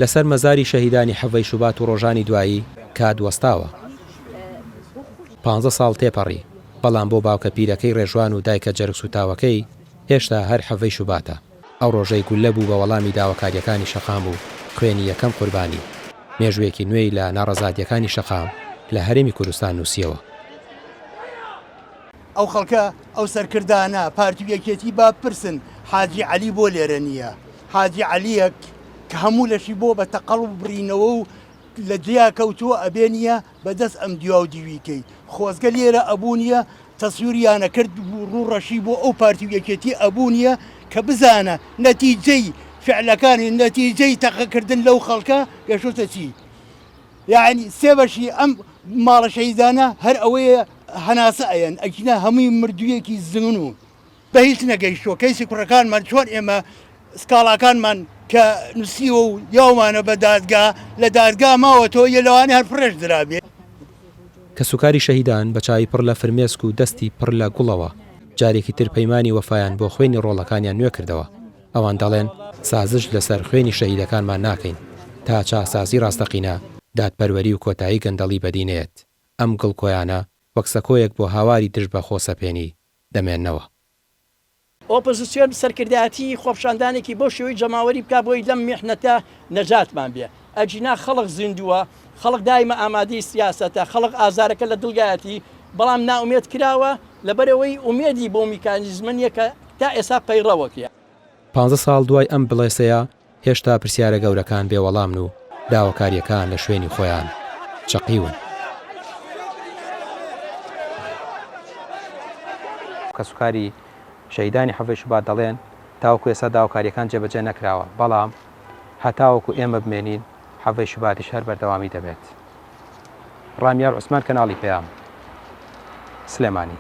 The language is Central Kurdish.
لەسەر مەزاری شەهیدانی حەڤەی شوبات و ڕۆژانی دوایی کات وەستاوە. 15 ساڵ تێپەڕی، بەڵام بۆ باوکە پیرەکەی ڕێژوان و دایکە جەرگ سوتاوەکەی هێشتا هەر حەڤەی شوباتە. ئەو ڕۆژەی گولە بوو بە وەڵامی داواکاریەکانی شەقام و خوێنی یەکەم قوربانی، مێژوویەکی نوێی لە ناڕەزایەتیەکانی شەقام لە هەرێمی کوردستان نووسیەوە. ئەو خەڵکە ئەو سەرکردانە پارتی یەکێتی با پرسن حاجی عەلی بۆ لێرە نییە. حاجی عەلیەک کە هەموو لەشی بۆ بە تەقەڵ و بڕینەوە و لە جیا کەوتووە ئەبێنیە بەدەست ئەم دیا و دیویکەی خۆزگە لێرە ئەبوونیە تەسووریانە کرد ڕوو ڕەشی بۆ ئەو پارتی یەکێتی ئەبوونیە کە بزانە نەتیجەی فعلەکانی نەتیجەی تەقەکردن لەو خەڵکە گەشتە چی. یعنی سێ بەشی ئەم ماڵە شەهیدانە هەر ئەوەیە هەناسە ئەیەن ئەکینە هەمووی مردوویەکی زمن و بە هیچ نەگەیشتووە. کەیسی کوڕەکانمان چۆن ئێمە سکاڵاکانمان کە نووسیوە و یاومانە بە دادگا لە دادگا ماوەتەوە یە لەوانێ هەر فرێش درابێ. کە سوکاری شەهیدان بە چای پڕ لە فرمێسک و دەستی پڕ لە گوڵەوە جارێکی تر پەیمانی وەفایان بۆ خوێنی ڕۆڵەکانیان نوێ کردەوە. ئەوان دەڵێن سازش لەسەر خوێنی شەهیدەکانمان ناکەین تا چاسازی ڕاستەقینە دادپەروەری و کۆتایی گەندەڵی بەدینێت. ئەم گڵکۆیانە وەک سەکۆیەک بۆ هاواری دژ بە خۆسەپێنی دەمێننەوە. ئۆپۆزیسیۆن سەرکردایەتی خۆپشاندانێکی بۆ شێوەی جەماوەری بکا بۆی لەم میحنەتە نەجاتمان بێ. ئەجینا خەڵق زیندووە، خەڵق دایمە ئامادەی سیاسەتە، خەڵق ئازارەکە لە دڵگایەتی، بەڵام ناومێت کراوە لەبەرەوەی ئومێدی بۆ میکانیزمن یەکە تا ئێستا پەیڕەوەکیە. 15 ساڵ دوای ئەم بڵێسەیە هێشتا پرسیارە گەورەکان بێوەڵامن و داواکاریەکان لە شوێنی خۆیان چەقیون. کە سوکاری شەهیدانی حەڤەی شوبات دەڵێن تاوەکو ئێستا داواکاریەکان جێبەجێ نەکراوە، بەڵام هەتاوەکو ئێمە بمێنین حەڤەی شوباتیش هەر بەردەوامی دەبێت. ڕامیار عوسمان کەناڵی پێیام سلێمانی.